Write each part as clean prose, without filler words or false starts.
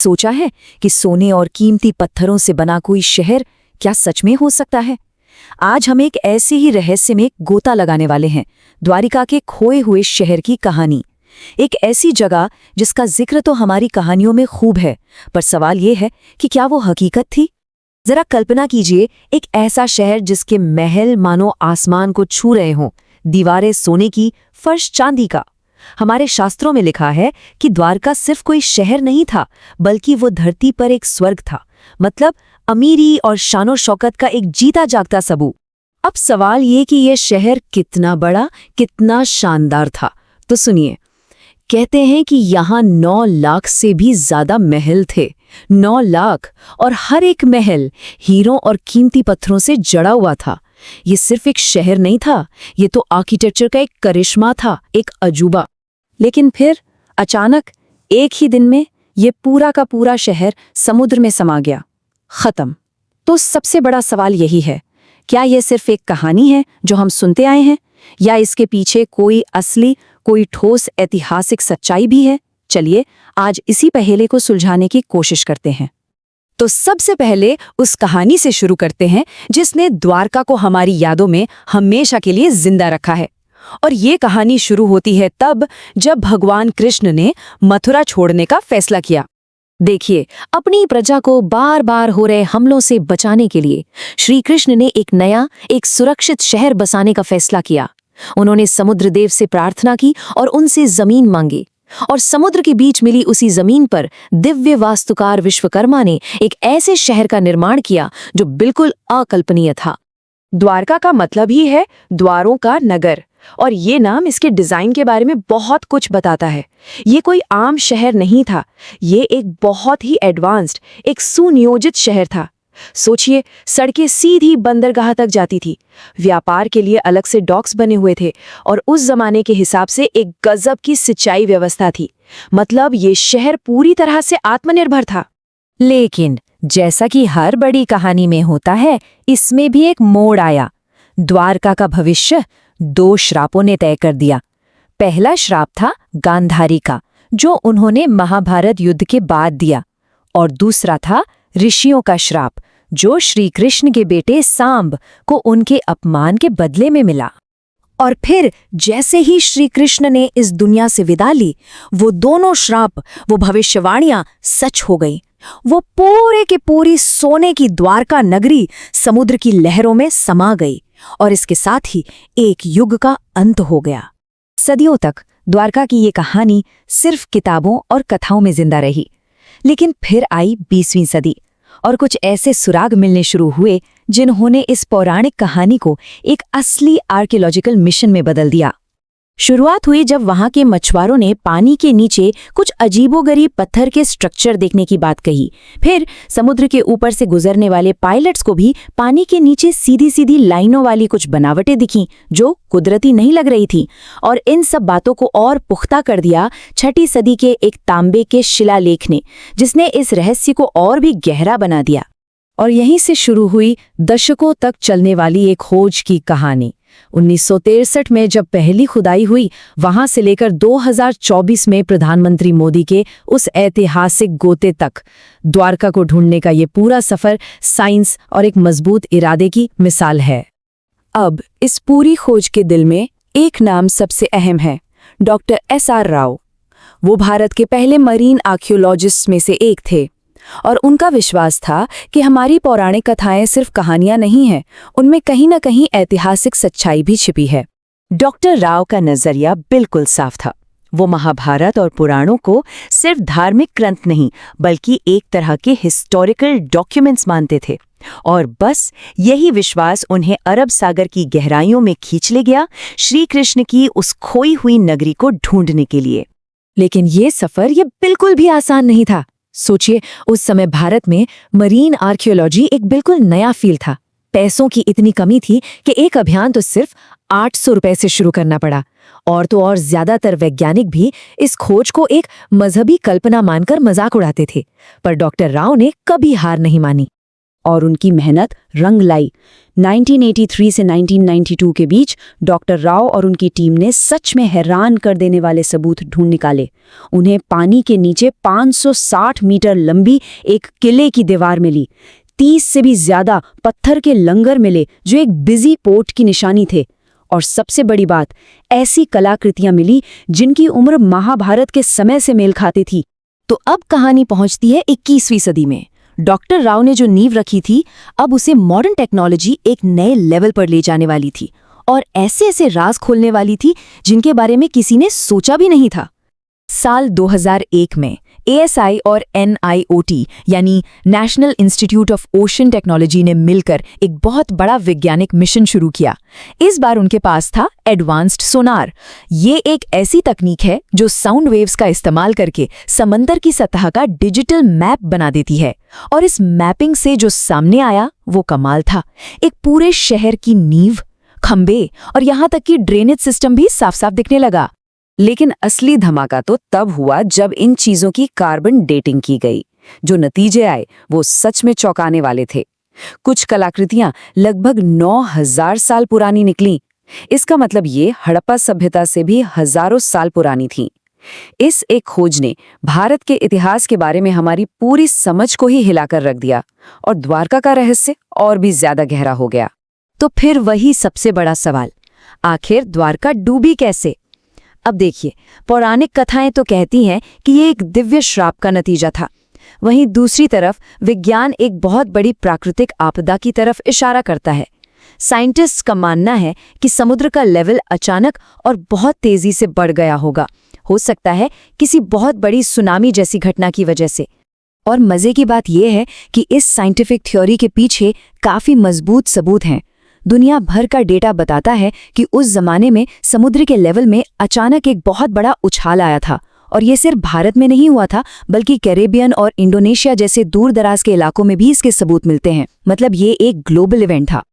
सोचा है कि सोने और कीमती पत्थरों से बना कोई शहर क्या सच में हो सकता है? आज हम एक ऐसे ही रहस्य में गोता लगाने वाले हैं, द्वारिका के खोए हुए शहर की कहानी। एक ऐसी जगह जिसका जिक्र तो हमारी कहानियों में खूब है, पर सवाल ये है कि क्या वो हकीकत थी? जरा कल्पना कीजिए, एक ऐसा शहर जिसके महल मानो आसमान को छू रहे हों, दीवारें सोने की, फर्श चांदी का। हमारे शास्त्रों में लिखा है कि द्वारका सिर्फ कोई शहर नहीं था, बल्कि वो धरती पर एक स्वर्ग था, मतलब अमीरी और शानो शौकत का एक जीता जागता सबूत। अब सवाल ये कि ये शहर कितना बड़ा, कितना शानदार था। तो सुनिए, कहते हैं कि यहाँ 9 लाख से भी ज्यादा महल थे। 9 लाख, और हर एक महल हीरों और कीमती पत्थरों से जड़ा हुआ था। ये सिर्फ एक शहर नहीं था, ये तो आर्किटेक्चर का एक करिश्मा था, एक अजूबा। लेकिन फिर अचानक एक ही दिन में ये पूरा का पूरा शहर समुद्र में समा गया, खत्म। तो सबसे बड़ा सवाल यही है, क्या ये सिर्फ एक कहानी है जो हम सुनते आए हैं, या इसके पीछे कोई असली, कोई ठोस ऐतिहासिक सच्चाई भी है? चलिए आज इसी पहेले को सुलझाने की कोशिश करते हैं। तो सबसे पहले उस कहानी से शुरू करते हैं जिसने द्वारका को हमारी यादों में हमेशा के लिए जिंदा रखा है। और ये कहानी शुरू होती है तब जब भगवान कृष्ण ने मथुरा छोड़ने का फैसला किया। देखिए, अपनी प्रजा को बार बार हो रहे हमलों से बचाने के लिए श्री कृष्ण ने एक नया, एक सुरक्षित शहर बसाने का फैसला किया। उन्होंने समुद्र देव से प्रार्थना की और उनसे जमीन मांगी, और समुद्र के बीच मिली उसी जमीन पर दिव्य वास्तुकार विश्वकर्मा ने एक ऐसे शहर का निर्माण किया जो बिल्कुल अकल्पनीय था। द्वारका का मतलब ही है द्वारों का नगर, और ये नाम इसके डिजाइन के बारे में बहुत कुछ बताता है। ये कोई आम शहर नहीं था, ये एक बहुत ही एडवांस्ड, एक सुनियोजित शहर था। सोचिए, सड़कें सीधी बंदरगाह तक जाती थी, व्यापार के लिए अलग से डॉक्स बने हुए थे, और उस जमाने के हिसाब से एक गजब की सिंचाई व्यवस्था थी। मतलब ये शहर पूरी तरह से आत्मनिर्भर था। लेकिन जैसा कि हर बड़ी कहानी में होता है, इसमें भी एक मोड़ आया। द्वारका का भविष्य 2 श्रापों ने तय कर दिया। पहला श्राप था गांधारी का, जो उन्होंने महाभारत युद्ध के बाद दिया, और दूसरा था ऋषियों का श्राप, जो श्री कृष्ण के बेटे सांब को उनके अपमान के बदले में मिला। और फिर जैसे ही श्री कृष्ण ने इस दुनिया से विदा ली, वो दोनों श्राप, वो भविष्यवाणियां सच हो गई। वो पूरे के पूरी सोने की द्वारका नगरी समुद्र की लहरों में समा गई, और इसके साथ ही एक युग का अंत हो गया। सदियों तक द्वारका की ये कहानी सिर्फ किताबों और कथाओं में जिंदा रही। लेकिन फिर आई 20वीं सदी, और कुछ ऐसे सुराग मिलने शुरू हुए जिन्होंने इस पौराणिक कहानी को एक असली आर्कियोलॉजिकल मिशन में बदल दिया। शुरुआत हुई जब वहां के मछुआरों ने पानी के नीचे कुछ अजीबोगरीब पत्थर के स्ट्रक्चर देखने की बात कही। फिर समुद्र के ऊपर से गुजरने वाले पायलट्स को भी पानी के नीचे सीधी सीधी लाइनों वाली कुछ बनावटें दिखीं जो कुदरती नहीं लग रही थी। और इन सब बातों को और पुख्ता कर दिया 6ठी सदी के एक तांबे के शिलालेख ने, जिसने इस रहस्य को और भी गहरा बना दिया। और यहीं से शुरू हुई दशकों तक चलने वाली एक खोज की कहानी। 1963 में जब पहली खुदाई हुई, वहां से लेकर 2024 में प्रधानमंत्री मोदी के उस ऐतिहासिक गोते तक, द्वारका को ढूंढने का ये पूरा सफर साइंस और एक मजबूत इरादे की मिसाल है। अब इस पूरी खोज के दिल में एक नाम सबसे अहम है, डॉक्टर SR राव। वो भारत के पहले मरीन आर्कियोलॉजिस्ट में से एक थे, और उनका विश्वास था कि हमारी पौराणिक कथाएं सिर्फ कहानियां नहीं हैं, उनमें कहीं न कहीं ऐतिहासिक सच्चाई भी छिपी है। डॉक्टर राव का नजरिया बिल्कुल साफ था। वो महाभारत और पुराणों को सिर्फ धार्मिक ग्रंथ नहीं, बल्कि एक तरह के हिस्टोरिकल डॉक्यूमेंट्स मानते थे। और बस यही विश्वास उन्हें अरब सागर की गहराइयों में खींच ले गया, श्री कृष्ण की उस खोई हुई नगरी को ढूंढने के लिए। लेकिन ये सफर ये बिल्कुल भी आसान नहीं था। सोचिए, उस समय भारत में मरीन आर्कियोलॉजी एक बिल्कुल नया फील्ड था। पैसों की इतनी कमी थी कि एक अभियान तो सिर्फ 800 रुपए से शुरू करना पड़ा, और तो और ज्यादातर वैज्ञानिक भी इस खोज को एक मजहबी कल्पना मानकर मजाक उड़ाते थे। पर डॉक्टर राव ने कभी हार नहीं मानी। और उनकी मेहनत रंग लाई। 1983 से 1992 के बीच डॉक्टर राव और उनकी टीम ने सच में हैरान कर देने वाले सबूत ढूंढ निकाले। उन्हें पानी के नीचे 560 मीटर लंबी एक किले की दीवार मिली। 30 से भी ज्यादा पत्थर के लंगर मिले जो एक बिजी पोर्ट की निशानी थे। और सबसे बड़ी बात, ऐसी कलाकृतियां मिली जिनकी उम्र महाभारत के समय से मेल खाती थी। तो अब कहानी पहुंचती है 21वीं सदी में। डॉक्टर राव ने जो नींव रखी थी, अब उसे मॉडर्न टेक्नोलॉजी एक नए लेवल पर ले जाने वाली थी और ऐसे ऐसे राज खोलने वाली थी जिनके बारे में किसी ने सोचा भी नहीं था। साल 2001 में ASI और NIOT यानी national institute of ocean technology ने मिलकर एक बहुत बड़ा वैज्ञानिक मिशन शुरू किया। इस बार उनके पास था एडवांस्ड सोनार। ये एक ऐसी तकनीक है जो साउंड वेव्स का इस्तेमाल करके समंदर की सतह का डिजिटल मैप बना देती है। और इस मैपिंग से जो सामने आया वो कमाल था। एक पूरे शहर की नींव, खंबे और यहाँ तक कि ड्रेनेज सिस्टम भी साफ साफ दिखने लगा। लेकिन असली धमाका तो तब हुआ जब इन चीजों की कार्बन डेटिंग की गई। जो नतीजे आए वो सच में चौंकाने वाले थे। कुछ कलाकृतियां लगभग 9000 साल पुरानी निकलीं। इसका मतलब ये हड़प्पा सभ्यता से भी हजारों साल पुरानी थीं। इस एक खोज ने भारत के इतिहास के बारे में हमारी पूरी समझ को ही हिलाकर रख दिया और द्वारका का रहस्य और भी ज्यादा गहरा हो गया। तो फिर वही सबसे बड़ा सवाल, आखिर द्वारका डूबी कैसे? अब देखिए, पौराणिक कथाएं तो कहती हैं कि ये एक दिव्य श्राप का नतीजा था। वहीं दूसरी तरफ विज्ञान एक बहुत बड़ी प्राकृतिक आपदा की तरफ इशारा करता है। साइंटिस्ट्स का मानना है कि समुद्र का लेवल अचानक और बहुत तेजी से बढ़ गया होगा। हो सकता है किसी बहुत बड़ी सुनामी जैसी घटना की वजह से। और मजे की बात यह है कि इस साइंटिफिक थ्योरी के पीछे काफी मजबूत सबूत हैं। दुनिया भर का डेटा बताता है कि उस जमाने में समुद्र के लेवल में अचानक एक बहुत बड़ा उछाल आया था। और ये सिर्फ भारत में नहीं हुआ था, बल्कि कैरेबियन और इंडोनेशिया जैसे दूर दराज के इलाकों में भी इसके सबूत मिलते हैं। मतलब ये एक ग्लोबल इवेंट था।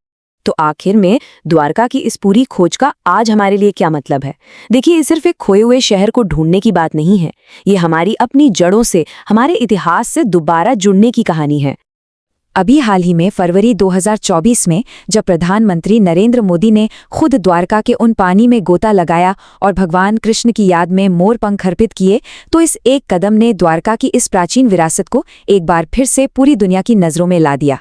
तो आखिर में द्वारका की इस पूरी खोज का आज हमारे लिए क्या मतलब है? देखिए, ये सिर्फ एक खोए हुए शहर को ढूंढने की बात नहीं है। ये हमारी अपनी जड़ों से, हमारे इतिहास से दोबारा जुड़ने की कहानी है। अभी हाल ही में फरवरी 2024 में जब प्रधानमंत्री नरेंद्र मोदी ने खुद द्वारका के उन पानी में गोता लगाया और भगवान कृष्ण की याद में मोर पंख अर्पित किए, तो इस एक कदम ने द्वारका की इस प्राचीन विरासत को एक बार फिर से पूरी दुनिया की नजरों में ला दिया।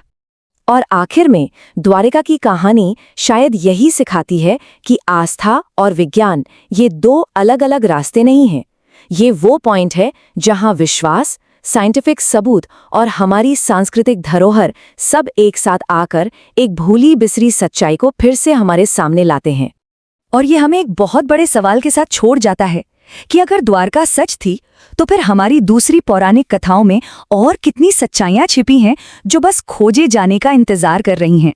और आखिर में द्वारका की कहानी शायद यही सिखाती है कि आस्था और विज्ञान ये दो अलग अलग रास्ते नहीं हैं। ये वो पॉइंट है जहां विश्वास, साइंटिफिक सबूत और हमारी सांस्कृतिक धरोहर सब एक साथ आकर एक भूली बिसरी सच्चाई को फिर से हमारे सामने लाते हैं। और ये हमें एक बहुत बड़े सवाल के साथ छोड़ जाता है कि अगर द्वारका सच थी, तो फिर हमारी दूसरी पौराणिक कथाओं में और कितनी सच्चाइयां छिपी हैं जो बस खोजे जाने का इंतजार कर रही हैं।